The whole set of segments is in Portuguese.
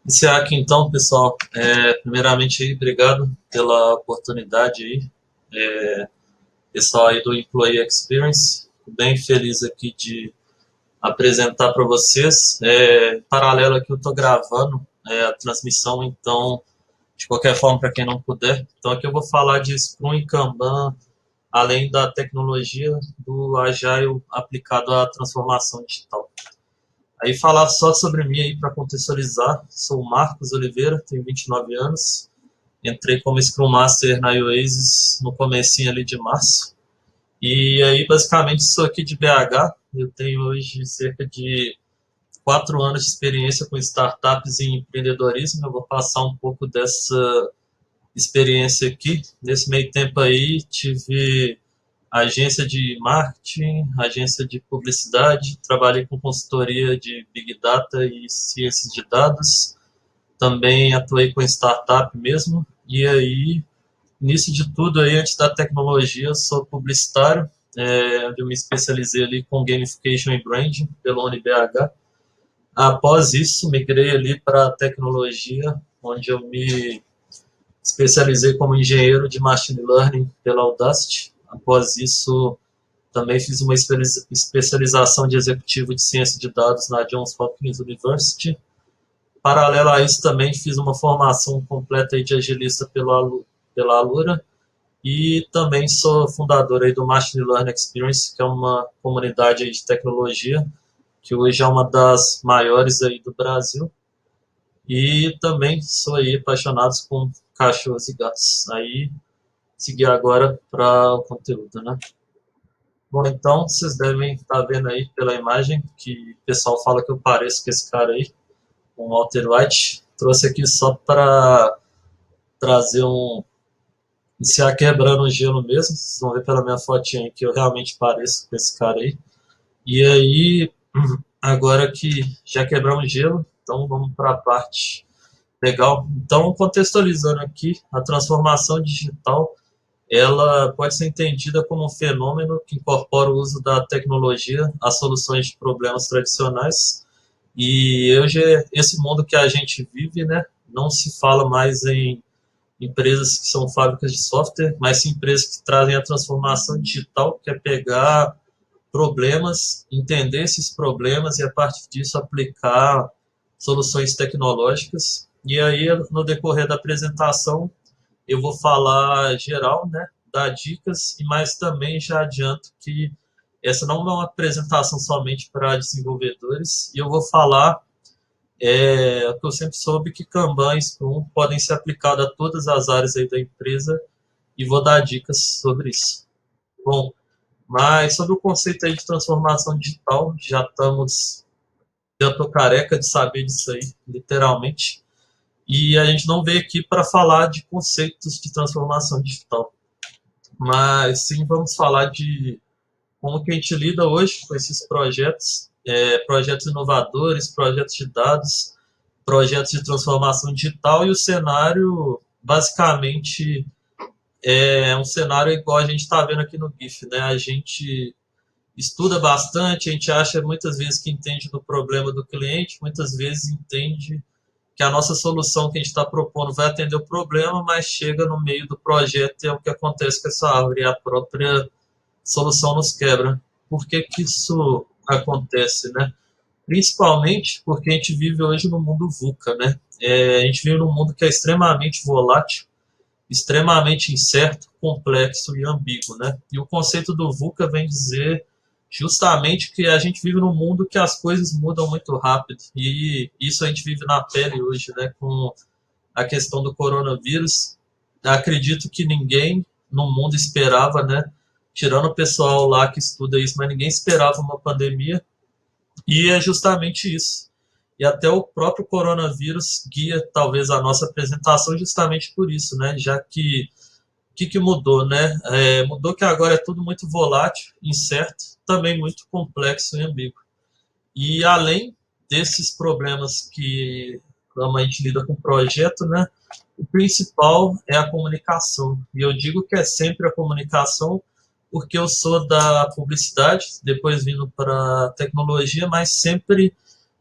Iniciar aqui então, pessoal. Primeiramente, aí, obrigado pela oportunidade aí, pessoal aí do Employee Experience. Bem feliz aqui de apresentar para vocês. Paralelo aqui, eu estou gravando a transmissão, então, de qualquer forma, para quem não puder. Então, aqui eu vou falar de Scrum e Kanban, além da tecnologia do Agile aplicado à transformação digital. Aí falar só sobre mim aí para contextualizar. Sou o Marcos Oliveira, tenho 29 anos. Entrei como Scrum Master na Oasis no comecinho ali de março. E aí basicamente sou aqui de BH. Eu tenho hoje cerca de 4 anos de experiência com startups e empreendedorismo. Eu vou passar um pouco dessa experiência aqui. Nesse meio tempo aí tive agência de marketing, agência de publicidade, trabalhei com consultoria de Big Data e ciências de dados, também atuei com startup mesmo, e aí, nisso de tudo aí, antes da tecnologia, eu sou publicitário, onde eu me especializei ali com gamification e branding pela UniBH. Após isso, migrei ali para a tecnologia, onde eu me especializei como engenheiro de machine learning pela Audacity. Após isso, também fiz uma especialização de executivo de ciência de dados na Johns Hopkins University. Paralelo a isso, também fiz uma formação completa de agilista pela Alura. E também sou fundador aí do Machine Learning Experience, que é uma comunidade aí de tecnologia, que hoje é uma das maiores aí do Brasil. E também sou aí apaixonado com cachorros e gatos. Aí, seguir agora para o conteúdo, né? Bom, então, vocês devem estar vendo aí pela imagem que o pessoal fala que eu pareço com esse cara aí, o Walter White. Trouxe aqui só para trazer iniciar quebrando o gelo mesmo. Vocês vão ver pela minha fotinha aí que eu realmente pareço com esse cara aí. E aí, agora que já quebramos o gelo, então vamos para a parte legal. Então, contextualizando aqui, a transformação digital ela pode ser entendida como um fenômeno que incorpora o uso da tecnologia às soluções de problemas tradicionais. E hoje, esse mundo que a gente vive, né, não se fala mais em empresas que são fábricas de software, mas sim empresas que trazem a transformação digital, que é pegar problemas, entender esses problemas e, a partir disso, aplicar soluções tecnológicas. E aí, no decorrer da apresentação, eu vou falar geral, né, dar dicas, e mais também já adianto que essa não é uma apresentação somente para desenvolvedores, e eu vou falar o que eu sempre soube, que Kanban e Scrum podem ser aplicados a todas as áreas aí da empresa, e vou dar dicas sobre isso. Bom, mas sobre o conceito aí de transformação digital, já estou careca de saber disso aí, literalmente. E a gente não veio aqui para falar de conceitos de transformação digital, mas sim vamos falar de como que a gente lida hoje com esses projetos, projetos inovadores, projetos de dados, projetos de transformação digital, e o cenário, basicamente, é um cenário igual a gente está vendo aqui no GIF, né? A gente estuda bastante, a gente acha muitas vezes que entende do problema do cliente, muitas vezes entende que a nossa solução que a gente está propondo vai atender o problema, mas chega no meio do projeto e é o que acontece com essa árvore, e a própria solução nos quebra. Por que que isso acontece, né? Principalmente porque a gente vive hoje no mundo VUCA, né? A gente vive num mundo que é extremamente volátil, extremamente incerto, complexo e ambíguo, né? E o conceito do VUCA vem dizer justamente que a gente vive num mundo que as coisas mudam muito rápido, e isso a gente vive na pele hoje, né? Com a questão do coronavírus, acredito que ninguém no mundo esperava, né? Tirando o pessoal lá que estuda isso, mas ninguém esperava uma pandemia, e é justamente isso. E até o próprio coronavírus guia talvez a nossa apresentação justamente por isso, né? Já que que mudou, né? Mudou que agora é tudo muito volátil, incerto, também muito complexo e ambíguo. E além desses problemas que como a gente lida com projeto, né? O principal é a comunicação. E eu digo que é sempre a comunicação, porque eu sou da publicidade, depois vindo para tecnologia, mas sempre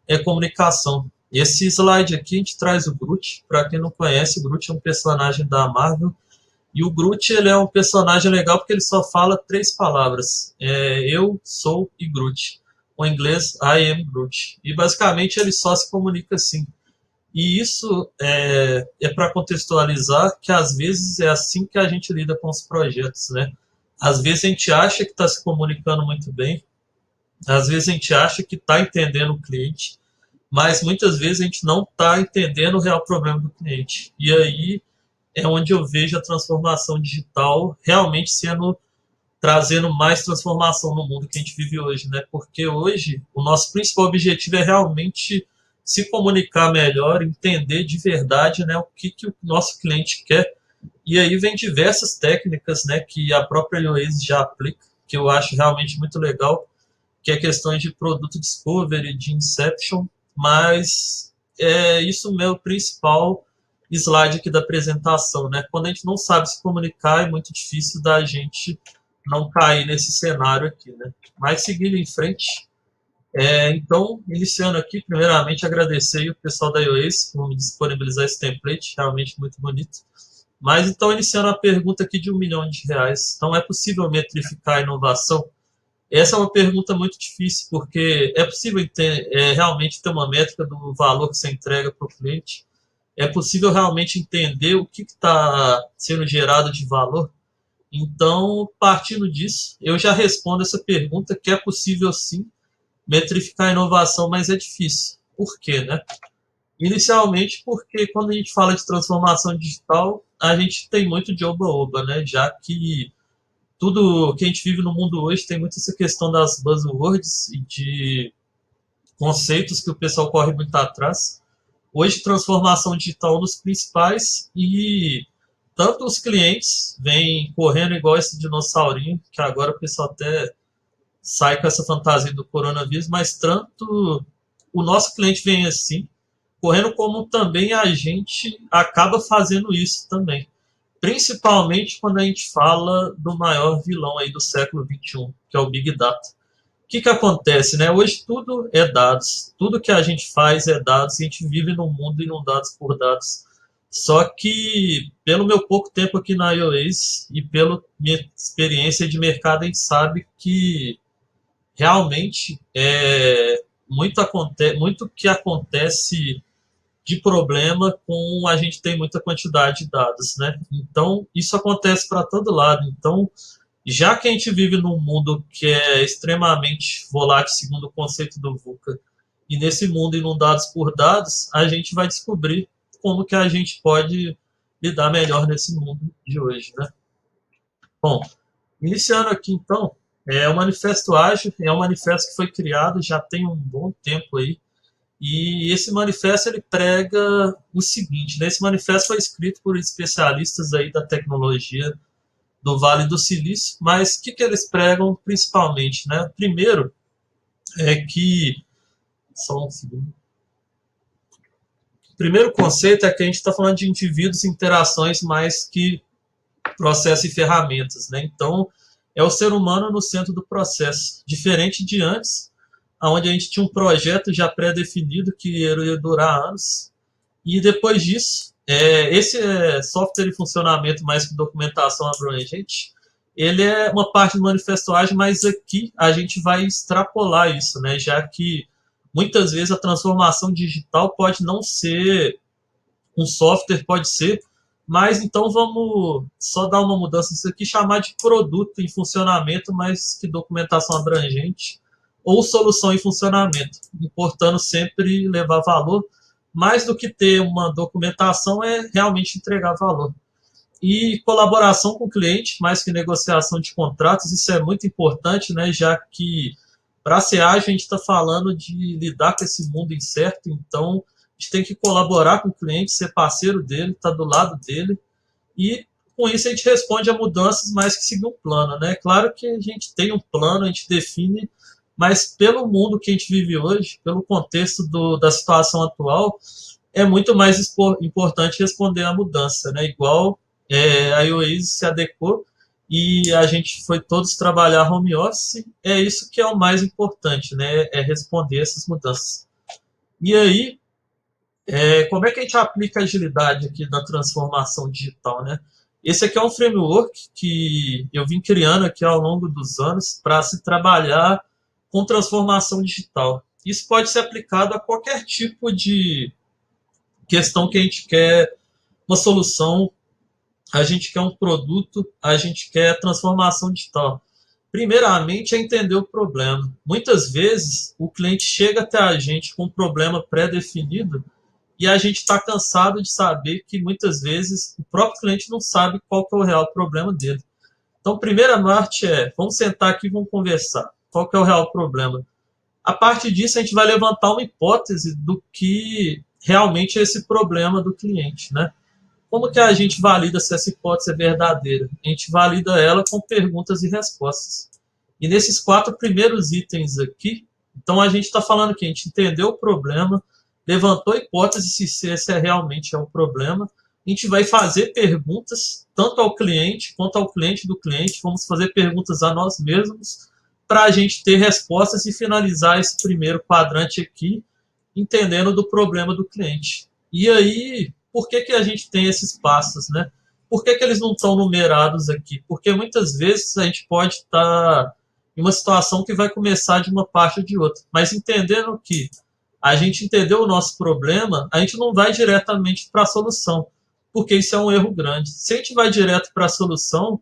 é comunicação. Esse slide aqui a gente traz o Groot. Para quem não conhece, o Groot é um personagem da Marvel. E o Groot ele é um personagem legal porque ele só fala três palavras: eu, sou e Groot. O inglês, I am Groot. E basicamente ele só se comunica assim. E isso é para contextualizar que às vezes é assim que a gente lida com os projetos, né? Às vezes a gente acha que está se comunicando muito bem, às vezes a gente acha que está entendendo o cliente, mas muitas vezes a gente não está entendendo o real problema do cliente. E aí é onde eu vejo a transformação digital realmente sendo trazendo mais transformação no mundo que a gente vive hoje, né? Porque hoje o nosso principal objetivo é realmente se comunicar melhor, entender de verdade, né, o que o nosso cliente quer. E aí vem diversas técnicas, né, que a própria Oasis já aplica, que eu acho realmente muito legal, que é questões de produto discovery, de inception, mas é isso meu principal slide aqui da apresentação, né? Quando a gente não sabe se comunicar, é muito difícil da gente não cair nesse cenário aqui, né? Mas seguindo em frente, então, iniciando aqui, primeiramente agradecer o pessoal da iOS por me disponibilizar esse template, realmente muito bonito. Mas então, iniciando a pergunta aqui de R$ 1 milhão. Então, é possível metrificar a inovação? Essa é uma pergunta muito difícil, porque é possível realmente ter uma métrica do valor que você entrega para o cliente? É possível realmente entender o que está sendo gerado de valor? Então, partindo disso, eu já respondo essa pergunta, que é possível sim metrificar a inovação, mas é difícil. Por quê, né? Inicialmente porque quando a gente fala de transformação digital, a gente tem muito de oba-oba, né? Já que tudo que a gente vive no mundo hoje tem muito essa questão das buzzwords e de conceitos que o pessoal corre muito atrás. Hoje, transformação digital nos principais e tanto os clientes vêm correndo igual esse dinossaurinho, que agora o pessoal até sai com essa fantasia do coronavírus, mas tanto o nosso cliente vem assim, correndo, como também a gente acaba fazendo isso também. Principalmente quando a gente fala do maior vilão aí do século XXI, que é o Big Data. O que acontece, né? Hoje tudo é dados, tudo que a gente faz é dados, e a gente vive num mundo inundado por dados. Só que, pelo meu pouco tempo aqui na iOS e pela minha experiência de mercado, a gente sabe que realmente muito que acontece de problema com a gente tem muita quantidade de dados, né? Então, isso acontece para todo lado. Então, já que a gente vive num mundo que é extremamente volátil, segundo o conceito do VUCA, e nesse mundo inundados por dados, a gente vai descobrir como que a gente pode lidar melhor nesse mundo de hoje, né? Bom, iniciando aqui então, o Manifesto Ágil é um manifesto que foi criado já tem um bom tempo aí, e esse manifesto ele prega o seguinte, né? Esse manifesto foi escrito por especialistas aí da tecnologia do Vale do Silício, mas o que eles pregam principalmente, né? Primeiro é que só um segundo. O primeiro conceito é que a gente está falando de indivíduos e interações mais que processo e ferramentas, né? Então, é o ser humano no centro do processo, diferente de antes, onde a gente tinha um projeto já pré-definido que ia durar anos, e depois disso, esse software e funcionamento mais que documentação abrangente, ele é uma parte do manifesto ágil, mas aqui a gente vai extrapolar isso, né? Já que muitas vezes a transformação digital pode não ser um software, pode ser, mas então vamos só dar uma mudança nisso aqui, chamar de produto em funcionamento, mas que documentação abrangente, ou solução em funcionamento, importando sempre levar valor, mais do que ter uma documentação é realmente entregar valor. E colaboração com o cliente, mais que negociação de contratos, isso é muito importante, né? Já que para ser ágil a gente está falando de lidar com esse mundo incerto, então a gente tem que colaborar com o cliente, ser parceiro dele, estar do lado dele, e com isso a gente responde a mudanças mais que seguir um plano, né? Claro que a gente tem um plano, a gente define, mas pelo mundo que a gente vive hoje, pelo contexto da situação atual, é muito mais importante responder à mudança, né? Igual a Oasis se adequou e a gente foi todos trabalhar home office, é isso que é o mais importante, né? É responder essas mudanças. E aí, como é que a gente aplica a agilidade aqui na transformação digital, né? Esse aqui é um framework que eu vim criando aqui ao longo dos anos para se trabalhar com transformação digital. Isso pode ser aplicado a qualquer tipo de questão que a gente quer uma solução, a gente quer um produto, a gente quer transformação digital. Primeiramente é entender o problema. Muitas vezes o cliente chega até a gente com um problema pré-definido e a gente está cansado de saber que muitas vezes o próprio cliente não sabe qual que é o real problema dele. Então, primeira parte vamos sentar aqui e vamos conversar. Qual que é o real problema? A partir disso, a gente vai levantar uma hipótese do que realmente é esse problema do cliente, né? Como que a gente valida se essa hipótese é verdadeira? A gente valida ela com perguntas e respostas. E nesses 4 primeiros itens aqui, então a gente está falando que a gente entendeu o problema, levantou a hipótese se esse realmente é o problema, a gente vai fazer perguntas tanto ao cliente quanto ao cliente do cliente, vamos fazer perguntas a nós mesmos para a gente ter respostas e finalizar esse primeiro quadrante aqui, entendendo do problema do cliente. E aí, por que, que a gente tem esses passos, né? Por que, que eles não estão numerados aqui? Porque muitas vezes a gente pode estar em uma situação que vai começar de uma parte ou de outra. Mas entendendo que a gente entendeu o nosso problema, a gente não vai diretamente para a solução, porque isso é um erro grande. Se a gente vai direto para a solução,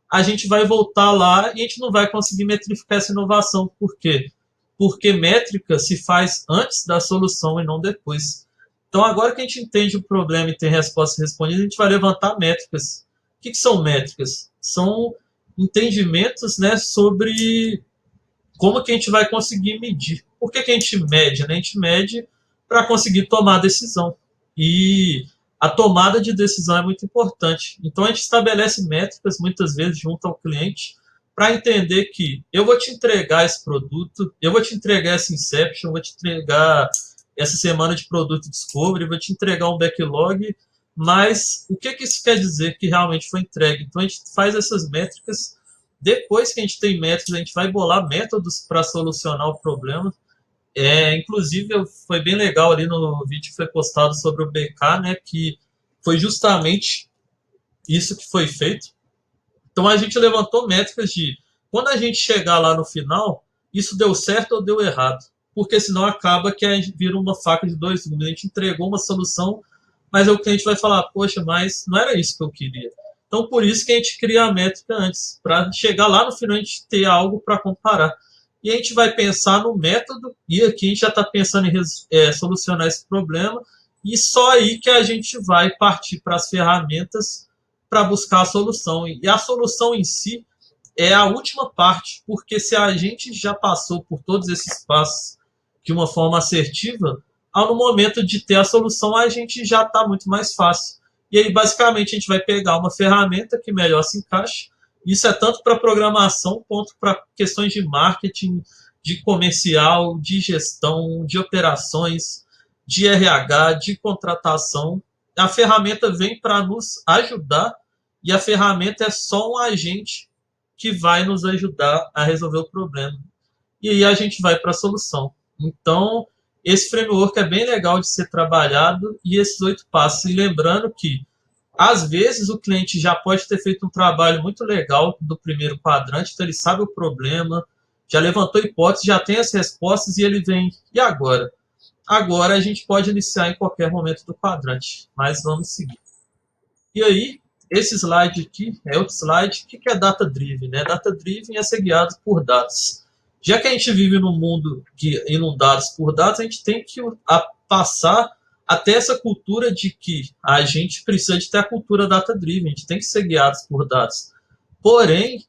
a gente vai voltar lá e a gente não vai conseguir metrificar essa inovação. Por quê? Porque métrica se faz antes da solução e não depois. Então, agora que a gente entende o problema e tem resposta respondida, a gente vai levantar métricas. O que são métricas? São entendimentos, né, sobre como que a gente vai conseguir medir. Por que a gente mede? Né? A gente mede para conseguir tomar decisão. E a tomada de decisão é muito importante. Então a gente estabelece métricas, muitas vezes, junto ao cliente, para entender que eu vou te entregar esse produto, eu vou te entregar essa Inception, eu vou te entregar essa semana de produto Discovery, eu vou te entregar um backlog, mas o que isso quer dizer que realmente foi entregue? Então a gente faz essas métricas. Depois que a gente tem métodos, a gente vai bolar métodos para solucionar o problema. Inclusive, foi bem legal ali no vídeo que foi postado sobre o BK, né, que foi justamente isso que foi feito. Então, a gente levantou métricas de quando a gente chegar lá no final, isso deu certo ou deu errado. Porque senão acaba que a gente vira uma faca de dois gumes. A gente entregou uma solução, mas o cliente vai falar, poxa, mas não era isso que eu queria. Então, por isso que a gente cria a métrica antes, para chegar lá no final a gente ter algo para comparar. E a gente vai pensar no método, e aqui a gente já está pensando em solucionar esse problema, e só aí que a gente vai partir para as ferramentas para buscar a solução. E a solução em si é a última parte, porque se a gente já passou por todos esses passos de uma forma assertiva, no momento de ter a solução, a gente já está muito mais fácil. E aí, basicamente, a gente vai pegar uma ferramenta que melhor se encaixa. Isso é tanto para programação quanto para questões de marketing, de comercial, de gestão, de operações, de RH, de contratação. A ferramenta vem para nos ajudar e a ferramenta é só um agente que vai nos ajudar a resolver o problema. E aí a gente vai para a solução. Então, esse framework é bem legal de ser trabalhado e esses 8 passos. E lembrando que, às vezes, o cliente já pode ter feito um trabalho muito legal do primeiro quadrante, então ele sabe o problema, já levantou hipóteses, já tem as respostas e ele vem, e agora? Agora a gente pode iniciar em qualquer momento do quadrante, mas vamos seguir. E aí, esse slide aqui é outro slide. O que é data-driven? Né? Data-driven é ser guiado por dados. Já que a gente vive num mundo inundados por dados, a gente tem que passar até essa cultura de que a gente precisa de ter a cultura data-driven, a gente tem que ser guiados por dados. Porém,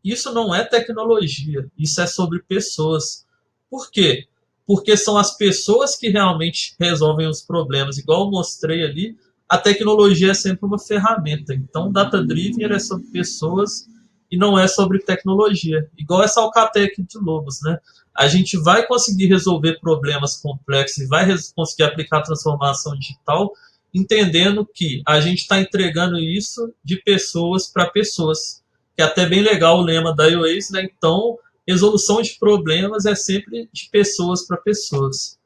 isso não é tecnologia, isso é sobre pessoas. Por quê? Porque são as pessoas que realmente resolvem os problemas. Igual eu mostrei ali, a tecnologia é sempre uma ferramenta. Então, data-driven é sobre pessoas e não é sobre tecnologia. Igual essa Alcatel aqui de Lobos, né? a gente vai conseguir resolver problemas complexos e vai conseguir aplicar a transformação digital, entendendo que a gente está entregando isso de pessoas para pessoas, que é até bem legal o lema da iOS, né? Então, resolução de problemas é sempre de pessoas para pessoas.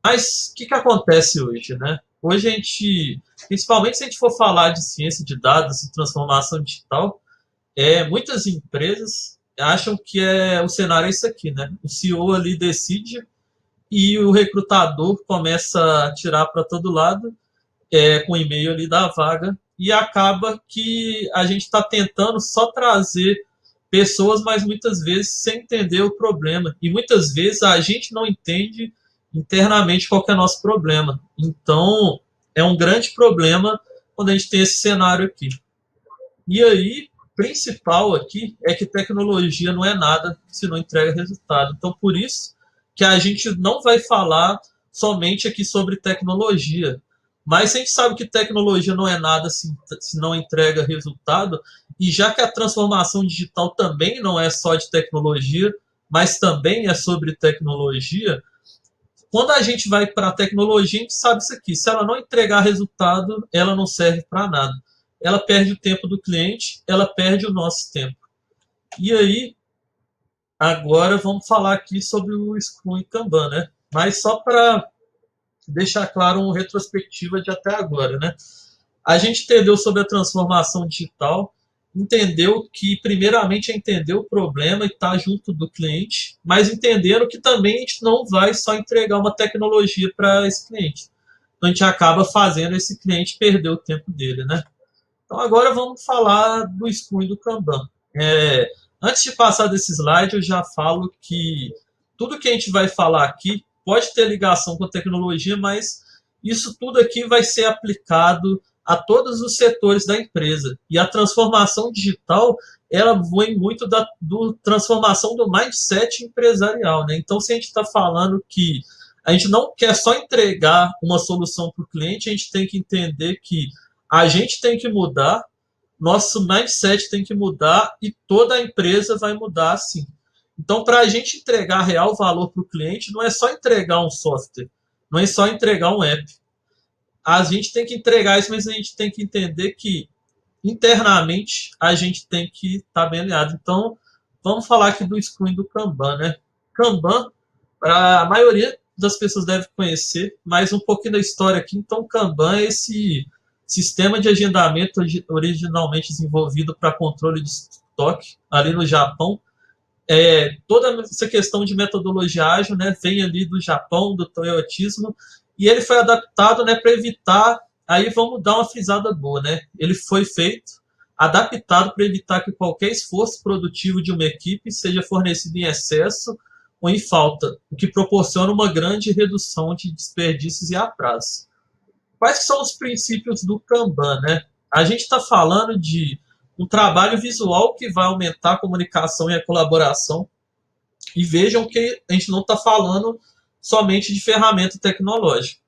Mas o que acontece hoje, né? Hoje a gente, principalmente se a gente for falar de ciência de dados e transformação digital, muitas empresas acham que o cenário é isso aqui, né? O CEO ali decide e o recrutador começa a tirar para todo lado com o e-mail ali da vaga e acaba que a gente está tentando só trazer pessoas, mas muitas vezes sem entender o problema. E muitas vezes a gente não entende internamente qual que é o nosso problema. Então, é um grande problema quando a gente tem esse cenário aqui. E aí, principal aqui é que tecnologia não é nada se não entrega resultado. Então, por isso que a gente não vai falar somente aqui sobre tecnologia. Mas a gente sabe que tecnologia não é nada se não entrega resultado, e já que a transformação digital também não é só de tecnologia, mas também é sobre tecnologia, quando a gente vai para a tecnologia, a gente sabe isso aqui. Se ela não entregar resultado, ela não serve para nada. Ela perde o tempo do cliente, ela perde o nosso tempo. E aí, agora vamos falar aqui sobre o Scrum e Kanban, né? Mas só para deixar claro uma retrospectiva de até agora, né? A gente entendeu sobre a transformação digital, entendeu que, primeiramente, é entender o problema e estar junto do cliente, mas entendendo que também a gente não vai só entregar uma tecnologia para esse cliente. Então, a gente acaba fazendo esse cliente perder o tempo dele, né? Então, agora vamos falar do Scrum e do Kanban. Antes de passar desse slide, eu já falo que tudo que a gente vai falar aqui pode ter ligação com a tecnologia, mas isso tudo aqui vai ser aplicado a todos os setores da empresa. E a transformação digital, ela vem muito da transformação do mindset empresarial, né? Então, se a gente está falando que a gente não quer só entregar uma solução para o cliente, a gente tem que entender que a gente tem que mudar, nosso mindset tem que mudar e toda a empresa vai mudar assim. Então, para a gente entregar real valor para o cliente, não é só entregar um software, não é só entregar um app. A gente tem que entregar isso, mas a gente tem que entender que internamente a gente tem que estar bem alinhado. Então, vamos falar aqui do Scrum e do Kanban, né? Kanban, a maioria das pessoas deve conhecer, mas um pouquinho da história aqui. Então, Kanban é esse sistema de agendamento originalmente desenvolvido para controle de estoque ali no Japão. Toda essa questão de metodologia ágil, né, vem ali do Japão, do toyotismo, e ele foi adaptado, né, para evitar, aí vamos dar uma frisada boa, né, ele foi feito, adaptado para evitar que qualquer esforço produtivo de uma equipe seja fornecido em excesso ou em falta, o que proporciona uma grande redução de desperdícios e atrasos. Quais são os princípios do Kanban, né? A gente está falando de um trabalho visual que vai aumentar a comunicação e a colaboração. E vejam que a gente não está falando somente de ferramenta tecnológica.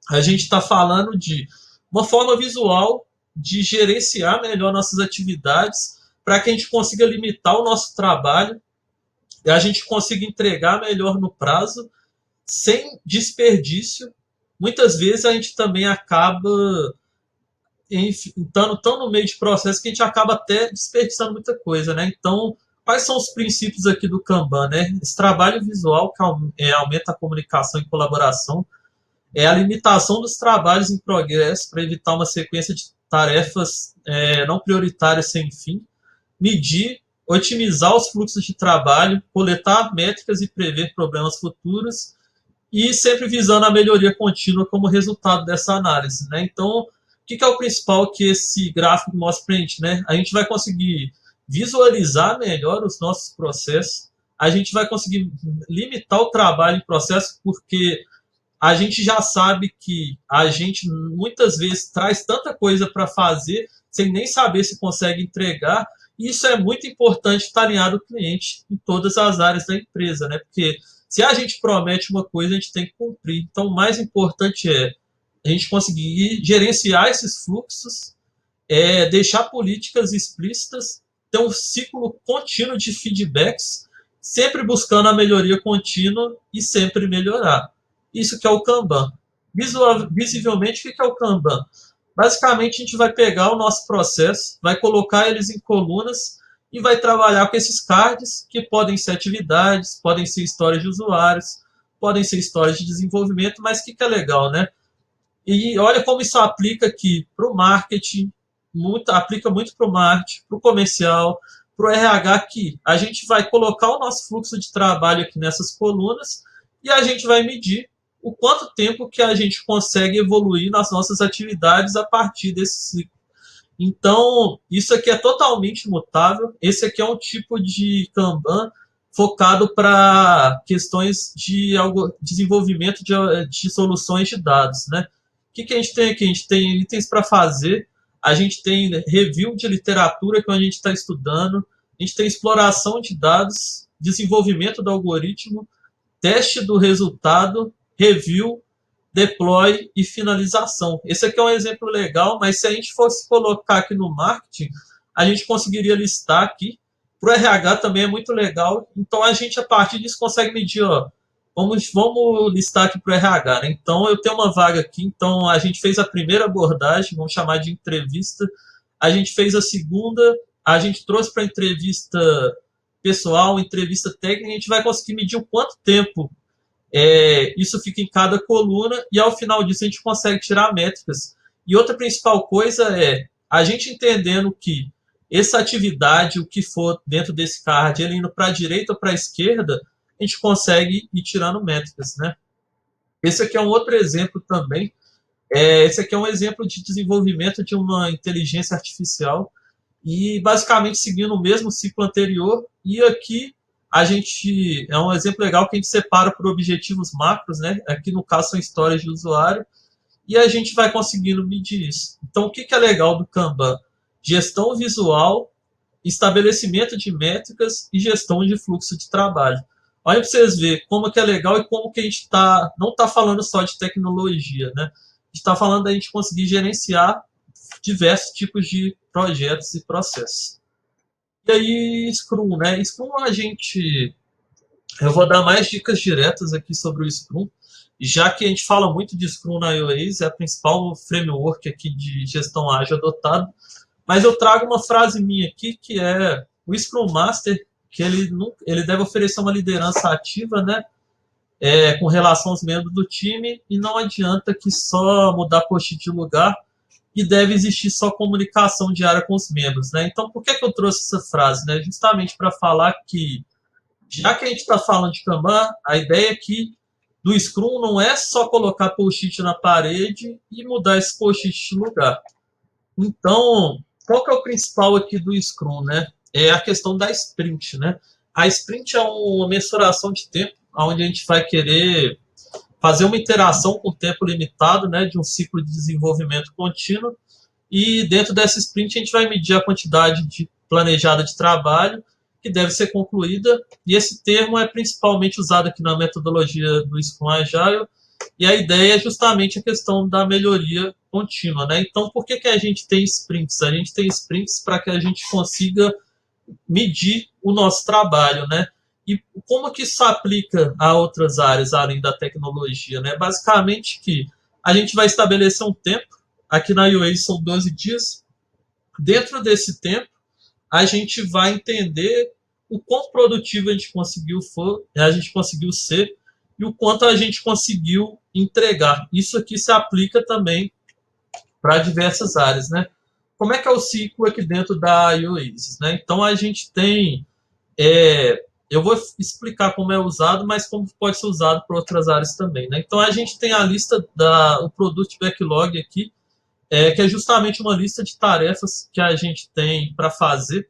A gente está falando de uma forma visual de gerenciar melhor nossas atividades para que a gente consiga limitar o nosso trabalho e a gente consiga entregar melhor no prazo, sem desperdício. Muitas vezes a gente também acaba estando tão no meio de processo que a gente acaba até desperdiçando muita coisa, né? Então, quais são os princípios aqui do Kanban, né? Esse trabalho visual que aumenta a comunicação e colaboração, a limitação dos trabalhos em progresso para evitar uma sequência de tarefas não prioritárias sem fim, medir, otimizar os fluxos de trabalho, coletar métricas e prever problemas futuros, e sempre visando a melhoria contínua como resultado dessa análise, né? Então, o que é o principal que esse gráfico mostra para a gente, né? A gente vai conseguir visualizar melhor os nossos processos, a gente vai conseguir limitar o trabalho em processo, porque a gente já sabe que a gente muitas vezes traz tanta coisa para fazer sem nem saber se consegue entregar. E isso é muito importante estar alinhado ao cliente em todas as áreas da empresa, né? Porque se a gente promete uma coisa, a gente tem que cumprir. Então, o mais importante é a gente conseguir gerenciar esses fluxos, deixar políticas explícitas, ter um ciclo contínuo de feedbacks, sempre buscando a melhoria contínua e sempre melhorar. Isso que é o Kanban. Visivelmente, o que é o Kanban? Basicamente, a gente vai pegar o nosso processo, vai colocar eles em colunas e vai trabalhar com esses cards, que podem ser atividades, podem ser histórias de usuários, podem ser histórias de desenvolvimento, mas o que é legal, né? E olha como isso aplica aqui para o marketing, aplica muito para o marketing, para o comercial, para o RH, que a gente vai colocar o nosso fluxo de trabalho aqui nessas colunas e a gente vai medir o quanto tempo que a gente consegue evoluir nas nossas atividades a partir desse ciclo. Então, isso aqui é totalmente mutável. Esse aqui é um tipo de Kanban focado para questões de desenvolvimento de soluções de dados, né? O que a gente tem aqui? A gente tem itens para fazer, a gente tem review de literatura que a gente está estudando, a gente tem exploração de dados, desenvolvimento do algoritmo, teste do resultado, review, deploy e finalização. Esse aqui é um exemplo legal, mas se a gente fosse colocar aqui no marketing, a gente conseguiria listar aqui. Para o RH também é muito legal. Então a gente, a partir disso, consegue medir, ó. Vamos listar aqui para o RH, né? Então eu tenho uma vaga aqui, então a gente fez a primeira abordagem, vamos chamar de entrevista. A gente fez a segunda, a gente trouxe para entrevista pessoal, entrevista técnica, a gente vai conseguir medir o quanto tempo isso fica em cada coluna e ao final disso a gente consegue tirar métricas. E outra principal coisa é a gente entendendo que essa atividade, o que for dentro desse card, ele indo para a direita ou para a esquerda, a gente consegue ir tirando métricas, né? Esse aqui é um outro exemplo também. Esse aqui é um exemplo de desenvolvimento de uma inteligência artificial e basicamente seguindo o mesmo ciclo anterior. E aqui a gente é um exemplo legal que a gente separa por objetivos macros, né? Aqui no caso são histórias de usuário e a gente vai conseguindo medir isso. Então o que é legal do Kanban? Gestão visual, estabelecimento de métricas e gestão de fluxo de trabalho. Olha para vocês verem como que é legal e como que a gente não está falando só de tecnologia, né? A gente está falando da gente conseguir gerenciar diversos tipos de projetos e processos. E aí, Scrum, né? Scrum a gente. Eu vou dar mais dicas diretas aqui sobre o Scrum, já que a gente fala muito de Scrum na iOS, é a principal framework aqui de gestão ágil adotado. Mas eu trago uma frase minha aqui que é o Scrum Master, que ele deve oferecer uma liderança ativa, né? Com relação aos membros do time, e não adianta que só mudar post-it de lugar e deve existir só comunicação diária com os membros, né? Então, por que eu trouxe essa frase, né? Justamente para falar que, já que a gente está falando de Kanban, a ideia aqui do Scrum não é só colocar post-it na parede e mudar esse post-it de lugar. Então, qual que é o principal aqui do Scrum, né? É a questão da sprint, né? A sprint é uma mensuração de tempo, onde a gente vai querer fazer uma interação com tempo limitado, né, de um ciclo de desenvolvimento contínuo, e dentro dessa sprint a gente vai medir a quantidade planejada de trabalho que deve ser concluída, e esse termo é principalmente usado aqui na metodologia do Scrum Agile, e a ideia é justamente a questão da melhoria contínua, né? Então, por que a gente tem sprints? A gente tem sprints para que a gente consiga medir o nosso trabalho, né? E como que isso aplica a outras áreas além da tecnologia, né? Basicamente que a gente vai estabelecer um tempo, aqui na iOS são 12 dias, dentro desse tempo a gente vai entender o quão produtivo a gente conseguiu ser e o quanto a gente conseguiu entregar. Isso aqui se aplica também para diversas áreas, né? Como é que é o ciclo aqui dentro da iOS, né? Então a gente tem eu vou explicar como é usado, mas como pode ser usado para outras áreas também, né? Então a gente tem a lista o Product Backlog aqui, que é justamente uma lista de tarefas que a gente tem para fazer.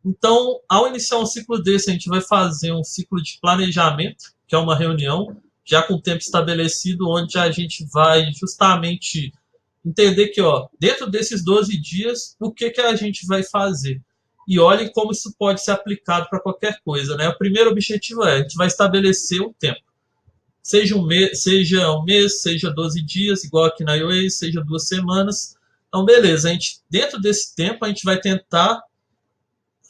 Então, ao iniciar um ciclo desse, a gente vai fazer um ciclo de planejamento, que é uma reunião, já com tempo estabelecido, onde a gente vai justamente entender que, ó, dentro desses 12 dias, o que a gente vai fazer. E olhem como isso pode ser aplicado para qualquer coisa, né? O primeiro objetivo a gente vai estabelecer um tempo. Seja um mês, seja 12 dias, igual aqui na iOS, seja 2 semanas. Então, beleza, dentro desse tempo, a gente vai tentar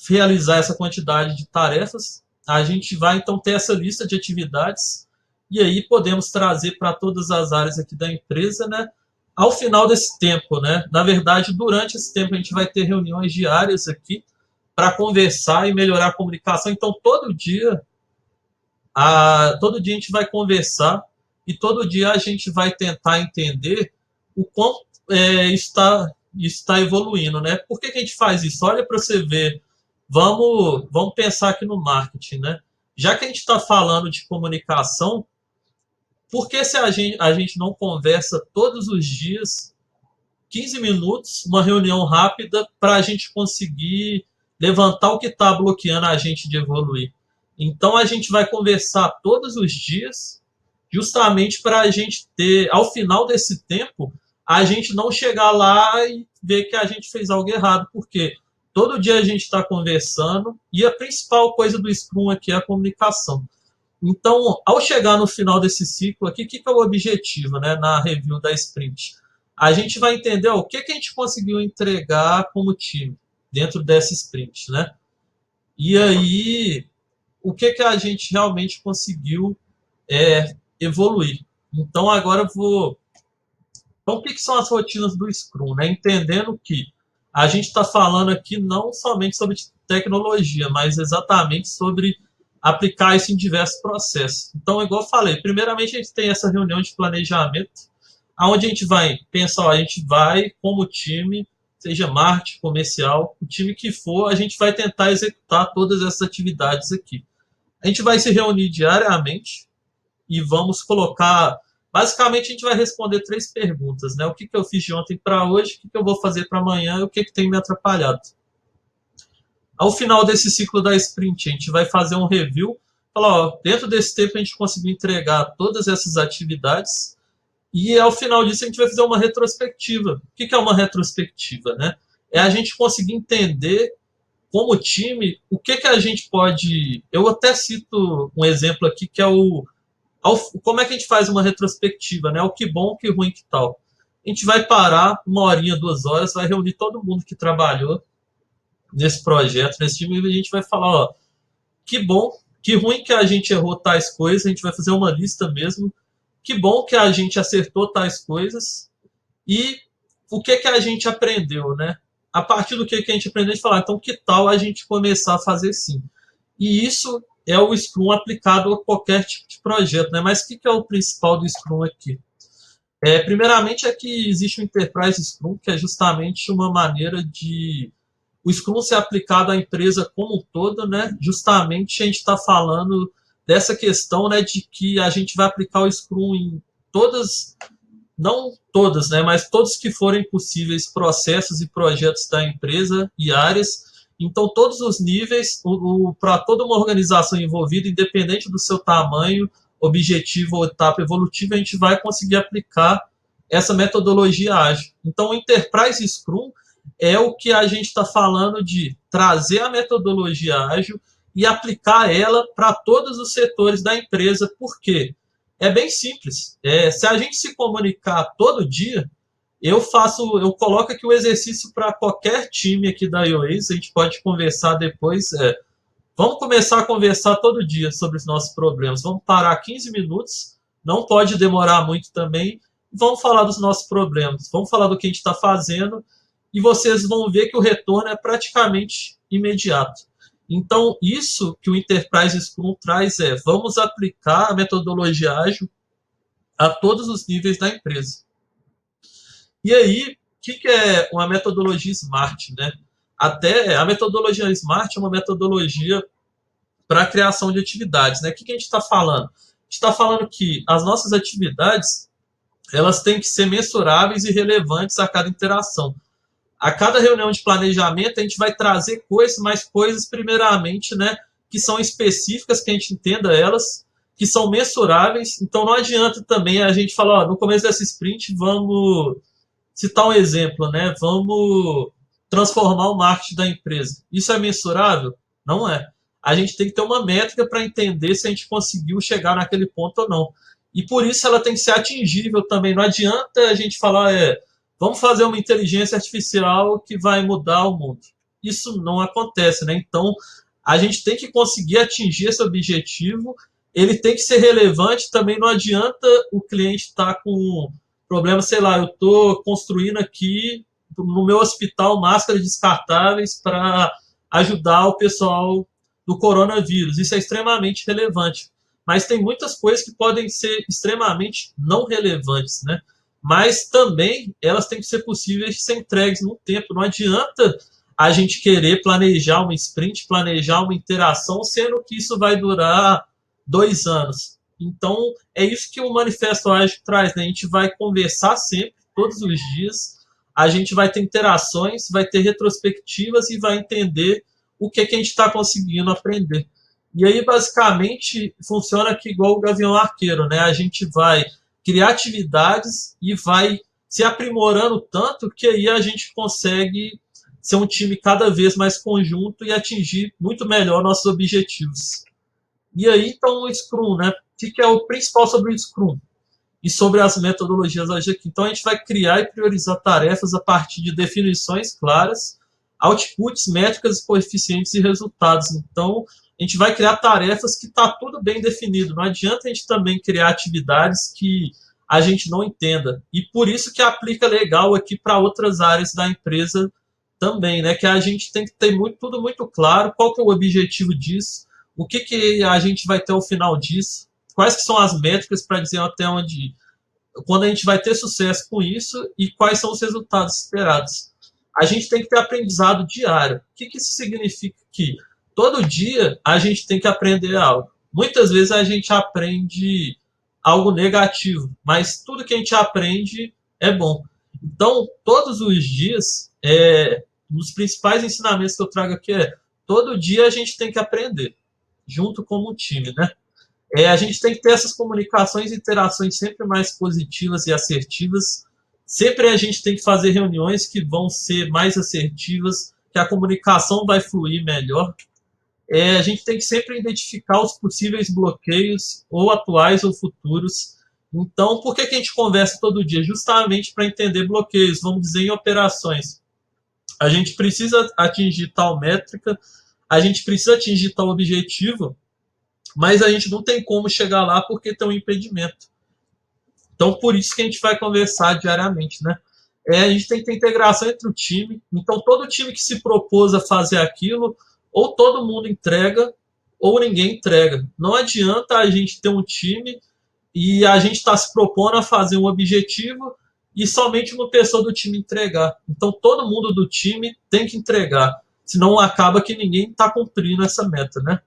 realizar essa quantidade de tarefas. a gente vai então ter essa lista de atividades e aí podemos trazer para todas as áreas aqui da empresa, né? Ao final desse tempo, né? Na verdade, durante esse tempo a gente vai ter reuniões diárias aqui para conversar e melhorar a comunicação. Então, todo dia a gente vai conversar e todo dia a gente vai tentar entender o quanto está evoluindo, né? Por que a gente faz isso? Olha para você ver. Vamos pensar aqui no marketing, né? Já que a gente está falando de comunicação, por que se a gente não conversa todos os dias, 15 minutos, uma reunião rápida, para a gente conseguir levantar o que está bloqueando a gente de evoluir? Então a gente vai conversar todos os dias, justamente para a gente ter, ao final desse tempo, a gente não chegar lá e ver que a gente fez algo errado, porque todo dia a gente está conversando e a principal coisa do Scrum aqui é a comunicação. Então, ao chegar no final desse ciclo aqui, o que é o objetivo, né, na review da sprint? A gente vai entender o que a gente conseguiu entregar como time dentro dessa sprint, né? E aí, o que a gente realmente conseguiu evoluir. Então, agora eu vou. Então, o que são as rotinas do Scrum, né? Entendendo que a gente está falando aqui não somente sobre tecnologia, mas exatamente sobre aplicar isso em diversos processos. Então, igual eu falei, primeiramente a gente tem essa reunião de planejamento, onde a gente vai pensar, ó, a gente vai, como time, seja marketing, comercial, o time que for, a gente vai tentar executar todas essas atividades aqui. A gente vai se reunir diariamente e vamos colocar. Basicamente, a gente vai responder 3 perguntas, né? O que eu fiz de ontem para hoje, o que eu vou fazer para amanhã e o que tem me atrapalhado. Ao final desse ciclo da sprint, a gente vai fazer um review, falar, ó, dentro desse tempo a gente conseguiu entregar todas essas atividades e ao final disso a gente vai fazer uma retrospectiva. O que é uma retrospectiva, né? É a gente conseguir entender como time o que a gente pode. Eu até cito um exemplo aqui que é como é que a gente faz uma retrospectiva, né? O que bom, o que ruim, que tal. A gente vai parar 1 horinha, 2 horas, vai reunir todo mundo que trabalhou nesse projeto, nesse time, e a gente vai falar, ó, que bom, que ruim que a gente errou tais coisas, a gente vai fazer uma lista mesmo, que bom que a gente acertou tais coisas e o que a gente aprendeu, né? A partir do que a gente aprendeu, a gente falar, então que tal a gente começar a fazer sim? E isso é o Scrum aplicado a qualquer tipo de projeto, né? Mas o que é o principal do Scrum aqui? Primeiramente é que existe o Enterprise Scrum, que é justamente uma maneira de o Scrum ser aplicado à empresa como um todo, né? Justamente a gente está falando dessa questão, né, de que a gente vai aplicar o Scrum em todas, não todas, né, mas todos que forem possíveis processos e projetos da empresa e áreas. Então, todos os níveis, para toda uma organização envolvida, independente do seu tamanho, objetivo ou etapa evolutiva, a gente vai conseguir aplicar essa metodologia ágil. Então, o Enterprise Scrum é o que a gente está falando de trazer a metodologia ágil e aplicar ela para todos os setores da empresa. Por quê? É bem simples. Se a gente se comunicar todo dia, eu coloco aqui o exercício para qualquer time aqui da iOS, a gente pode conversar depois. Vamos começar a conversar todo dia sobre os nossos problemas. Vamos parar 15 minutos, não pode demorar muito também. Vamos falar dos nossos problemas, vamos falar do que a gente está fazendo e vocês vão ver que o retorno é praticamente imediato. Então, isso que o Enterprise Scrum traz vamos aplicar a metodologia ágil a todos os níveis da empresa. E aí, o que é uma metodologia Smart, né? Até a metodologia Smart é uma metodologia para a criação de atividades, né? O que a gente está falando? A gente está falando que as nossas atividades elas têm que ser mensuráveis e relevantes a cada interação. A cada reunião de planejamento, a gente vai trazer coisas, mas coisas, primeiramente, né, que são específicas, que a gente entenda elas, que são mensuráveis. Então, não adianta também a gente falar, ó, no começo dessa sprint, vamos citar um exemplo, né? Vamos transformar o marketing da empresa. Isso é mensurável? Não é. A gente tem que ter uma métrica para entender se a gente conseguiu chegar naquele ponto ou não. E por isso ela tem que ser atingível também. Não adianta a gente falar, vamos fazer uma inteligência artificial que vai mudar o mundo. Isso não acontece, né? Então, A gente tem que conseguir atingir esse objetivo, ele tem que ser relevante, também não adianta o cliente estar com problema, sei lá, eu estou construindo aqui no meu hospital máscaras descartáveis para ajudar o pessoal do coronavírus. Isso é extremamente relevante. Mas tem muitas coisas que podem ser extremamente não relevantes, né? Mas também elas têm que ser possíveis de ser entregues no tempo. Não adianta a gente querer planejar uma sprint, planejar uma interação, sendo que isso vai durar 2 anos. Então, é isso que o Manifesto Ágil traz, né? A gente vai conversar sempre, todos os dias, a gente vai ter interações, vai ter retrospectivas e vai entender o que a gente está conseguindo aprender. E aí, basicamente, funciona aqui igual o Gavião Arqueiro, né? A gente vai criar atividades e vai se aprimorando tanto que aí a gente consegue ser um time cada vez mais conjunto e atingir muito melhor nossos objetivos. E aí, então, o Scrum, né? O que é o principal sobre o Scrum? E sobre as metodologias ágeis aqui. Então, a gente vai criar e priorizar tarefas a partir de definições claras, outputs, métricas, coeficientes e resultados. Então, a gente vai criar tarefas que está tudo bem definido. Não adianta a gente também criar atividades que a gente não entenda. E por isso que aplica legal aqui para outras áreas da empresa também, né? Que a gente tem que ter tudo muito claro, qual que é o objetivo disso, o que a gente vai ter ao final disso, quais que são as métricas para dizer até onde ir, quando a gente vai ter sucesso com isso e quais são os resultados esperados. A gente tem que ter aprendizado diário. O que isso significa? Que todo dia a gente tem que aprender algo. Muitas vezes a gente aprende algo negativo, mas tudo que a gente aprende é bom. Então, todos os dias, um dos principais ensinamentos que eu trago aqui é todo dia a gente tem que aprender, junto como um time, né? A gente tem que ter essas comunicações e interações sempre mais positivas e assertivas. Sempre a gente tem que fazer reuniões que vão ser mais assertivas, que a comunicação vai fluir melhor. A gente tem que sempre identificar os possíveis bloqueios, ou atuais ou futuros. Então, por que a gente conversa todo dia? Justamente para entender bloqueios, vamos dizer, em operações. A gente precisa atingir tal métrica, a gente precisa atingir tal objetivo, mas a gente não tem como chegar lá porque tem um impedimento. Então, por isso que a gente vai conversar diariamente, né? A gente tem que ter integração entre o time. Então, todo time que se propôs a fazer aquilo, ou todo mundo entrega, ou ninguém entrega. Não adianta a gente ter um time e a gente está se propondo a fazer um objetivo e somente uma pessoa do time entregar. Então, todo mundo do time tem que entregar. Senão, acaba que ninguém está cumprindo essa meta, né?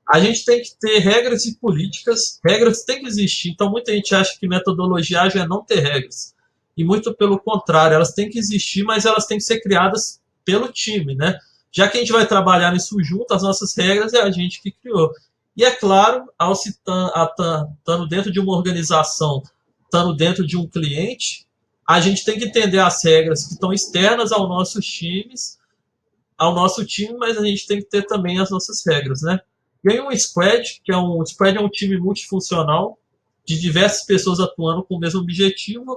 A gente tem que ter regras e políticas, regras têm que existir. Então, muita gente acha que metodologia ágil é não ter regras. E muito pelo contrário, elas têm que existir, mas elas têm que ser criadas pelo time, né? Já que a gente vai trabalhar nisso junto, as nossas regras é a gente que criou. E é claro, ao estando dentro de uma organização, estando dentro de um cliente, a gente tem que entender as regras que estão externas ao nosso time, mas a gente tem que ter também as nossas regras, né? E aí um squad, squad é um time multifuncional, de diversas pessoas atuando com o mesmo objetivo.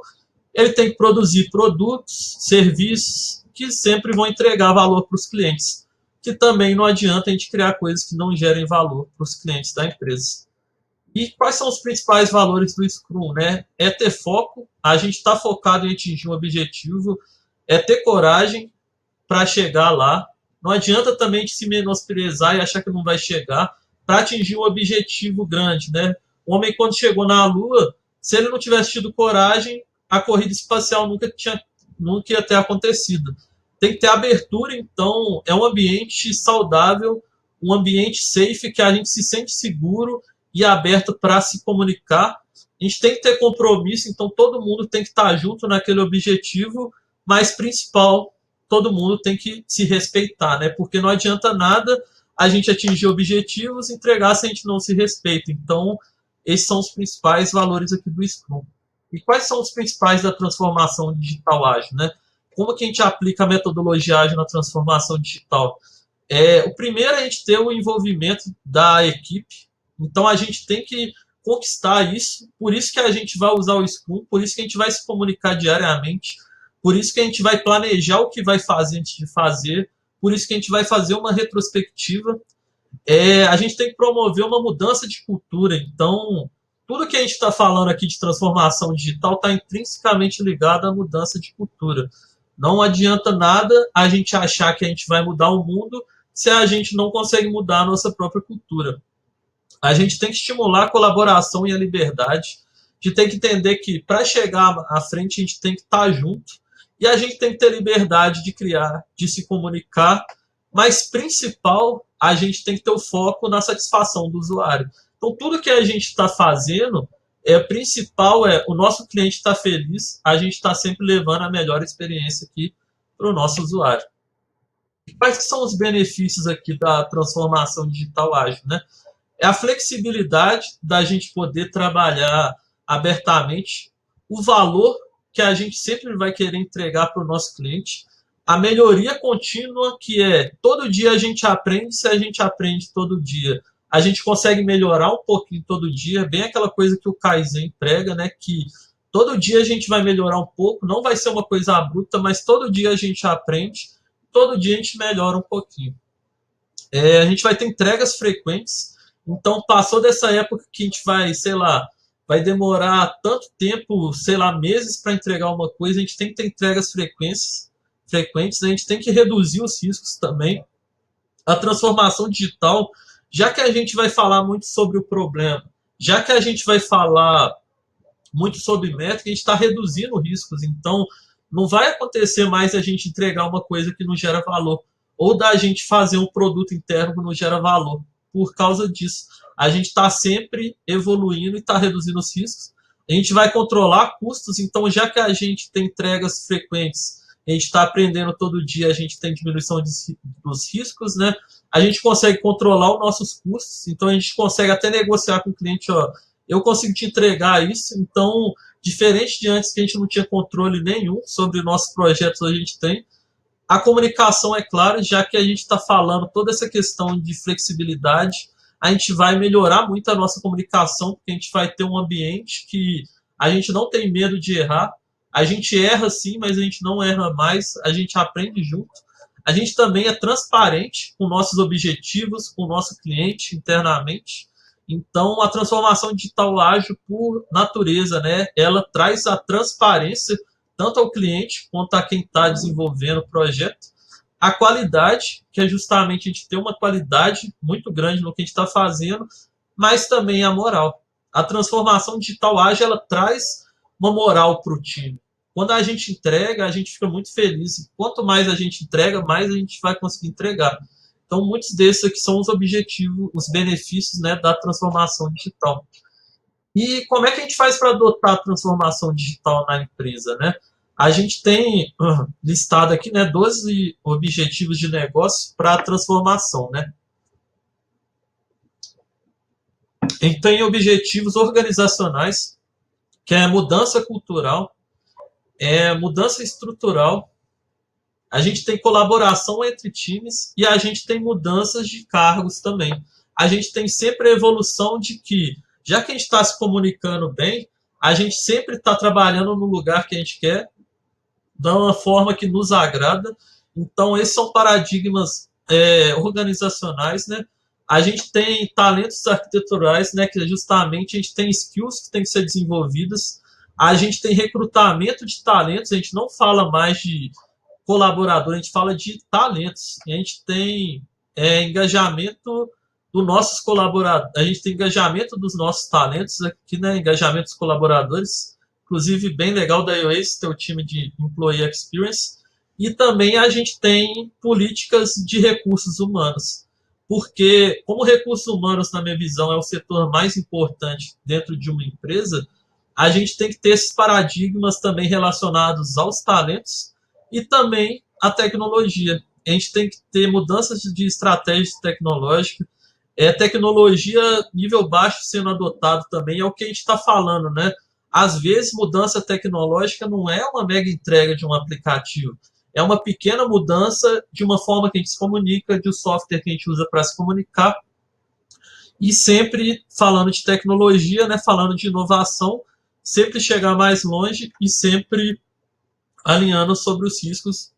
Ele tem que produzir produtos, serviços, que sempre vão entregar valor para os clientes. Que também não adianta a gente criar coisas que não gerem valor para os clientes da empresa. E quais são os principais valores do Scrum, né? É ter foco, a gente está focado em atingir um objetivo, é ter coragem para chegar lá. Não adianta também de se menosprezar e achar que não vai chegar para atingir um objetivo grande, né? O homem, quando chegou na Lua, se ele não tivesse tido coragem, a corrida espacial nunca ia ter acontecido. Tem que ter abertura, então, é um ambiente saudável, um ambiente safe, que a gente se sente seguro e aberto para se comunicar. A gente tem que ter compromisso, então todo mundo tem que estar junto naquele objetivo, mas principal, todo mundo tem que se respeitar, né? Porque não adianta nada a gente atingir objetivos e entregar se a gente não se respeita. Então, esses são os principais valores aqui do Scrum. E quais são os principais da transformação digital ágil, né? Como que a gente aplica a metodologia ágil na transformação digital? O primeiro é a gente ter o envolvimento da equipe. Então, a gente tem que conquistar isso. Por isso que a gente vai usar o Scrum, por isso que a gente vai se comunicar diariamente, por isso que a gente vai planejar o que vai fazer antes de fazer, por isso que a gente vai fazer uma retrospectiva. a gente tem que promover uma mudança de cultura. Então, tudo que a gente está falando aqui de transformação digital está intrinsecamente ligado à mudança de cultura. Não adianta nada a gente achar que a gente vai mudar o mundo se a gente não consegue mudar a nossa própria cultura. A gente tem que estimular a colaboração e a liberdade. A gente tem que entender que para chegar à frente a gente tem que estar junto e a gente tem que ter liberdade de criar, de se comunicar, mas principal, a gente tem que ter o foco na satisfação do usuário. Então, tudo que a gente está fazendo, principal é o nosso cliente estar feliz, a gente está sempre levando a melhor experiência aqui para o nosso usuário. Quais são os benefícios aqui da transformação digital ágil, né? É a flexibilidade da gente poder trabalhar abertamente, o valor que a gente sempre vai querer entregar para o nosso cliente, a melhoria contínua, que é todo dia a gente aprende, se a gente aprende todo dia, a gente consegue melhorar um pouquinho todo dia, bem aquela coisa que o Kaizen prega, né, que todo dia a gente vai melhorar um pouco, não vai ser uma coisa abrupta, mas todo dia a gente aprende, todo dia a gente melhora um pouquinho. A gente vai ter entregas frequentes, então passou dessa época que a gente vai, sei lá, vai demorar tanto tempo, sei lá, meses para entregar uma coisa, a gente tem que ter entregas frequentes, a gente tem que reduzir os riscos também. A transformação digital, já que a gente vai falar muito sobre o problema, já que a gente vai falar muito sobre métrica, a gente está reduzindo riscos. Então, não vai acontecer mais a gente entregar uma coisa que não gera valor, ou da gente fazer um produto interno que não gera valor. Por causa disso, a gente está sempre evoluindo e está reduzindo os riscos. A gente vai controlar custos, então, já que a gente tem entregas frequentes, a gente está aprendendo todo dia, a gente tem diminuição dos riscos, né? A gente consegue controlar os nossos custos, então a gente consegue até negociar com o cliente, ó, eu consigo te entregar isso, então, diferente de antes que a gente não tinha controle nenhum sobre nossos projetos, hoje a gente tem. A comunicação, é claro, já que a gente está falando toda essa questão de flexibilidade, a gente vai melhorar muito a nossa comunicação, porque a gente vai ter um ambiente que a gente não tem medo de errar. A gente erra sim, mas a gente não erra mais, a gente aprende junto. A gente também é transparente com nossos objetivos, com o nosso cliente internamente. Então, a transformação digital ágil, por natureza, né, ela traz a transparência tanto ao cliente quanto a quem está desenvolvendo o projeto. A qualidade, que é justamente a gente ter uma qualidade muito grande no que a gente está fazendo, mas também a moral. A transformação digital ágil, ela traz uma moral para o time. Quando a gente entrega, a gente fica muito feliz. E quanto mais a gente entrega, mais a gente vai conseguir entregar. Então, muitos desses aqui são os objetivos, os benefícios, né, da transformação digital. E como é que a gente faz para adotar a transformação digital na empresa, né? A gente tem listado aqui, né, 12 objetivos de negócio para a transformação, né? A gente tem objetivos organizacionais, que é mudança cultural, mudança estrutural, a gente tem colaboração entre times e a gente tem mudanças de cargos também. A gente tem sempre a evolução de que, já que a gente está se comunicando bem, a gente sempre está trabalhando no lugar que a gente quer, de uma forma que nos agrada. Então, esses são paradigmas organizacionais, né? A gente tem talentos arquiteturais, né? Que justamente a gente tem skills que têm que ser desenvolvidas. A gente tem recrutamento de talentos. A gente não fala mais de colaborador, a gente fala de talentos. A gente tem engajamento dos nossos colaboradores, a gente tem engajamento dos nossos talentos aqui, né? Engajamento dos colaboradores, inclusive bem legal da Oasis, ter o time de Employee Experience, e também a gente tem políticas de recursos humanos, porque como recursos humanos, na minha visão, é o setor mais importante dentro de uma empresa, a gente tem que ter esses paradigmas também relacionados aos talentos e também a tecnologia. A gente tem que ter mudanças de estratégia tecnológica, tecnologia nível baixo sendo adotado também, é o que a gente está falando, né? Às vezes, mudança tecnológica não é uma mega entrega de um aplicativo, é uma pequena mudança de uma forma que a gente se comunica, de um software que a gente usa para se comunicar, e sempre falando de tecnologia, né? Falando de inovação, sempre chegar mais longe e sempre alinhando sobre os riscos.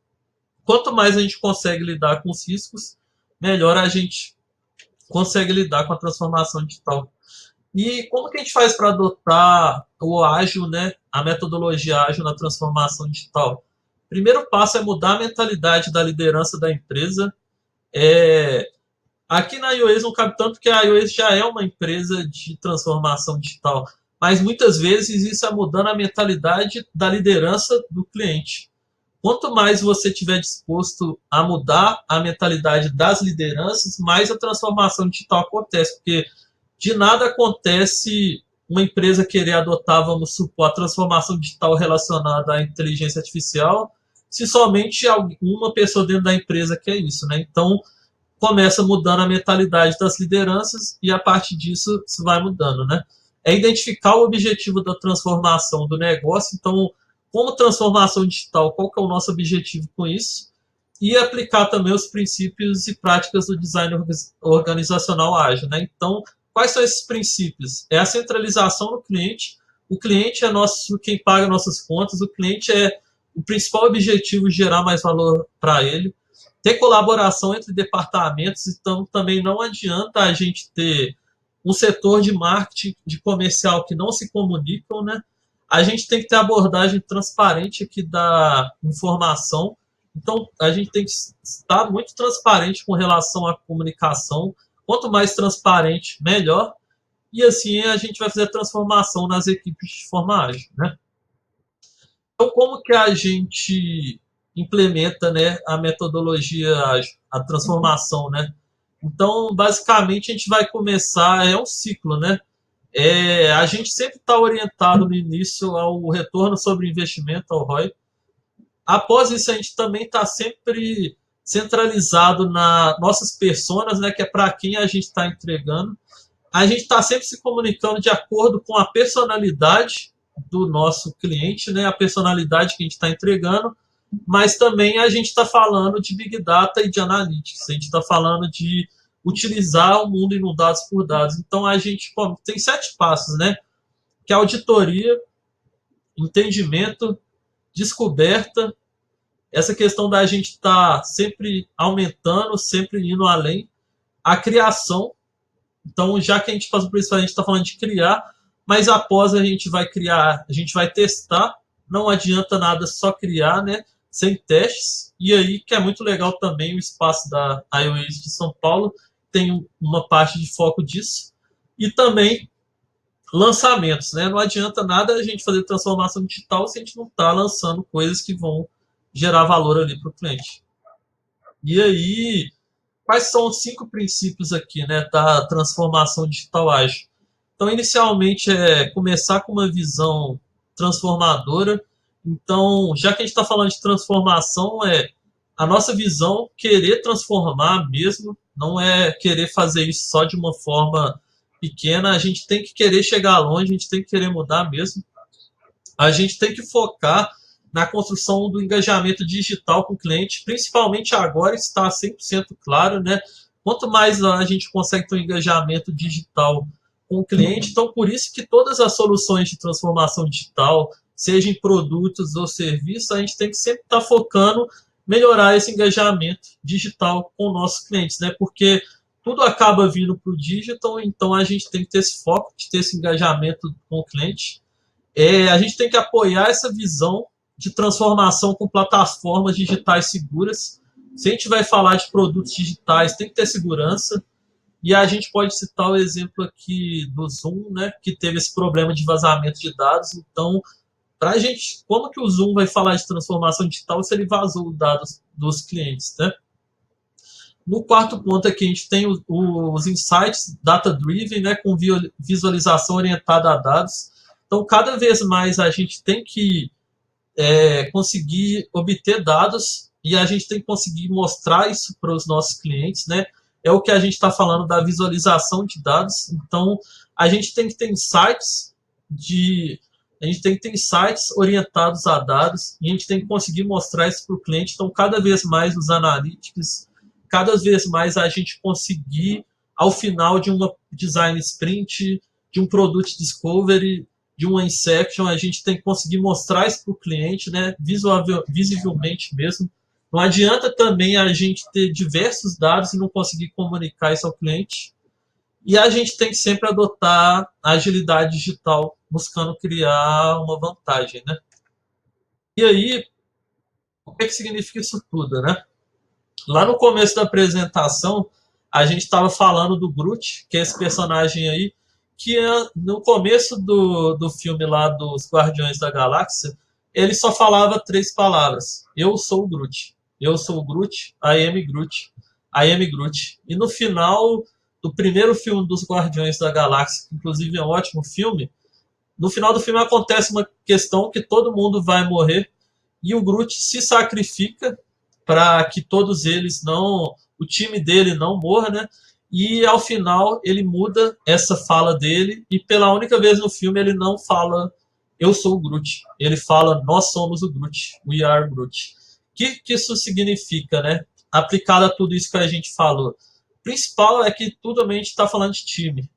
Quanto mais a gente consegue lidar com os riscos, melhor a gente consegue lidar com a transformação digital. E como que a gente faz para adotar o ágil, né, a metodologia ágil na transformação digital? Primeiro passo é mudar a mentalidade da liderança da empresa. Aqui na iOS não cabe tanto, porque a iOS já é uma empresa de transformação digital, mas muitas vezes isso é mudando a mentalidade da liderança do cliente. Quanto mais você estiver disposto a mudar a mentalidade das lideranças, mais a transformação digital acontece, porque de nada acontece uma empresa querer adotar, vamos supor, a transformação digital relacionada à inteligência artificial, se somente uma pessoa dentro da empresa quer isso, né? Então, começa mudando a mentalidade das lideranças e a partir disso isso vai mudando, né? É identificar o objetivo da transformação do negócio. Então, como transformação digital, qual que é o nosso objetivo com isso? E aplicar também os princípios e práticas do design organizacional ágil, né? Então, quais são esses princípios? É a centralização do cliente. O cliente é nosso, quem paga nossas contas. O cliente é o principal objetivo, gerar mais valor para ele. Ter colaboração entre departamentos, então também não adianta a gente ter um setor de marketing, de comercial que não se comunicam, né? A gente tem que ter abordagem transparente aqui da informação. Então, a gente tem que estar muito transparente com relação à comunicação. Quanto mais transparente, melhor. E assim a gente vai fazer a transformação nas equipes de forma ágil, né? Então, como que a gente implementa, né, a metodologia, a transformação, né? Então, basicamente, a gente vai começar, é um ciclo, né? A gente sempre está orientado no início ao retorno sobre investimento, ao ROI. Após isso, a gente também está sempre centralizado nas nossas personas, né, que é para quem a gente está entregando. A gente está sempre se comunicando de acordo com a personalidade do nosso cliente, né, a personalidade que a gente está entregando, mas também a gente está falando de Big Data e de Analytics, a gente está falando de utilizar o mundo inundados por dados. Então, a gente tem 7 passos, né, que é auditoria, entendimento, descoberta, essa questão da gente estar sempre aumentando, sempre indo além, a criação. Então, já que a gente passou por isso, a gente está falando de criar, mas após a gente vai criar, a gente vai testar, não adianta nada só criar, né, sem testes, e aí que é muito legal também o espaço da iOS de São Paulo, tem uma parte de foco disso, e também lançamentos, né, não adianta nada a gente fazer transformação digital se a gente não está lançando coisas que vão gerar valor ali para o cliente. E aí, quais são os 5 princípios aqui, né, da transformação digital ágil? Então, inicialmente, é começar com uma visão transformadora. Então, já que a gente está falando de transformação, é a nossa visão querer transformar mesmo, não é querer fazer isso só de uma forma pequena. A gente tem que querer chegar longe, a gente tem que querer mudar mesmo. A gente tem que focar na construção do engajamento digital com o cliente, principalmente agora está 100% claro, né? Quanto mais a gente consegue ter um engajamento digital com o cliente, então por isso que todas as soluções de transformação digital, seja em produtos ou serviços, a gente tem que sempre estar focando melhorar esse engajamento digital com nossos clientes, né? Porque tudo acaba vindo para o digital, então a gente tem que ter esse foco de ter esse engajamento com o cliente. A gente tem que apoiar essa visão de transformação com plataformas digitais seguras. Se a gente vai falar de produtos digitais, tem que ter segurança. E a gente pode citar o exemplo aqui do Zoom, né, que teve esse problema de vazamento de dados. Então, para a gente, como que o Zoom vai falar de transformação digital se ele vazou os dados dos clientes, né? No quarto ponto aqui, a gente tem os insights data-driven, né, com visualização orientada a dados. Então, cada vez mais a gente tem que conseguir obter dados e a gente tem que conseguir mostrar isso para os nossos clientes, né? É o que a gente está falando da visualização de dados. Então, a gente tem que ter insights a gente tem que ter insights orientados a dados e a gente tem que conseguir mostrar isso para o cliente. Então, cada vez mais os analytics, cada vez mais a gente conseguir, ao final de uma design sprint, de um product discovery, de uma inception, a gente tem que conseguir mostrar isso para o cliente, né, visivelmente mesmo. Não adianta também a gente ter diversos dados e não conseguir comunicar isso ao cliente. E a gente tem que sempre adotar a agilidade digital, buscando criar uma vantagem, né? E aí, o que significa isso tudo, né? Lá no começo da apresentação, a gente estava falando do Groot, que é esse personagem aí, que no começo do filme lá dos Guardiões da Galáxia, ele só falava três palavras: Eu sou o Groot. Eu sou o Groot, I am Groot, I am Groot. E no final do primeiro filme dos Guardiões da Galáxia, que inclusive é um ótimo filme, no final do filme acontece uma questão que todo mundo vai morrer e o Groot se sacrifica para que todos eles não, o time dele não morra, né? E ao final ele muda essa fala dele e pela única vez no filme ele não fala eu sou o Groot, ele fala nós somos o Groot, we are Groot. O que isso significa, né? Aplicado a tudo isso que a gente falou. O principal é que tudo a gente está falando de time.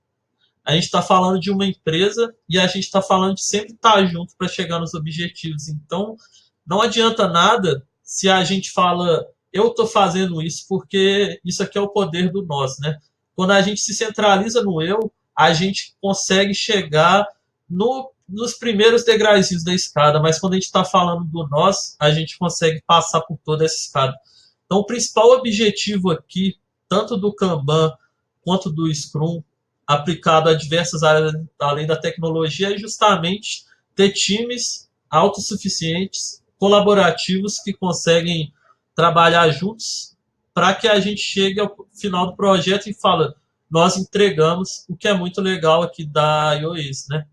A gente está falando de uma empresa e a gente está falando de sempre estar junto para chegar nos objetivos. Então, não adianta nada se a gente fala, eu estou fazendo isso porque isso aqui é o poder do nós, né? Quando a gente se centraliza no eu, a gente consegue chegar nos primeiros degrauzinhos da escada, mas quando a gente está falando do nós, a gente consegue passar por toda essa escada. Então, o principal objetivo aqui, tanto do Kanban quanto do Scrum, aplicado a diversas áreas além da tecnologia, é justamente ter times autossuficientes, colaborativos, que conseguem trabalhar juntos para que a gente chegue ao final do projeto e fala, nós entregamos, o que é muito legal aqui da iOS, né?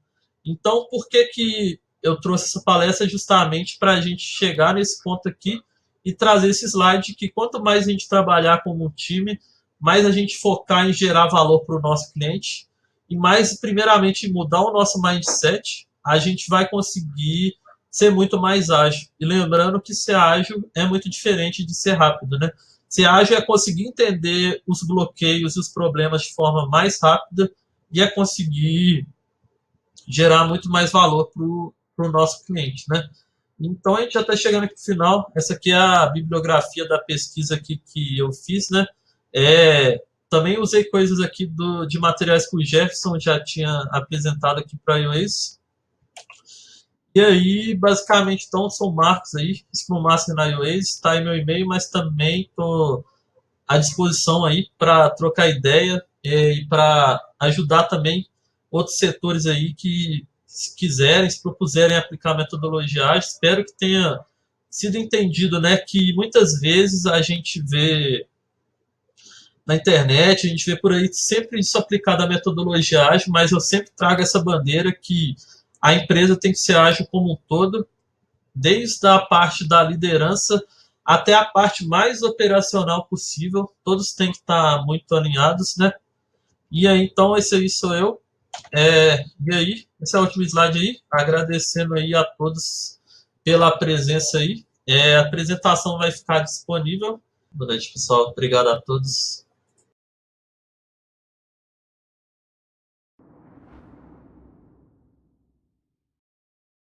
Então, por que eu trouxe essa palestra? Justamente para a gente chegar nesse ponto aqui e trazer esse slide que quanto mais a gente trabalhar como um time, mais a gente focar em gerar valor para o nosso cliente e mais, primeiramente, mudar o nosso mindset, a gente vai conseguir ser muito mais ágil. E lembrando que ser ágil é muito diferente de ser rápido, né? Ser ágil é conseguir entender os bloqueios e os problemas de forma mais rápida e é conseguir gerar muito mais valor para o nosso cliente, né? Então a gente já está chegando aqui no final. Essa aqui é a bibliografia da pesquisa aqui que eu fiz, né? Também usei coisas aqui de materiais que o Jefferson já tinha apresentado aqui para iOS. E aí, basicamente, então, são marcos aí, Scrum Master na iOS, está aí meu e-mail, mas também estou à disposição aí para trocar ideia e para ajudar também outros setores aí que, se quiserem, se propuserem aplicar metodologia ágil. Espero que tenha sido entendido, né, que muitas vezes a gente vê na internet, a gente vê por aí sempre isso aplicado à metodologia ágil, mas eu sempre trago essa bandeira que a empresa tem que ser ágil como um todo, desde a parte da liderança até a parte mais operacional possível. Todos têm que estar muito alinhados, né? E aí, então, esse aí sou eu. E aí, esse é o último slide aí. Agradecendo aí a todos pela presença aí. A apresentação vai ficar disponível. Boa noite, pessoal. Obrigado a todos.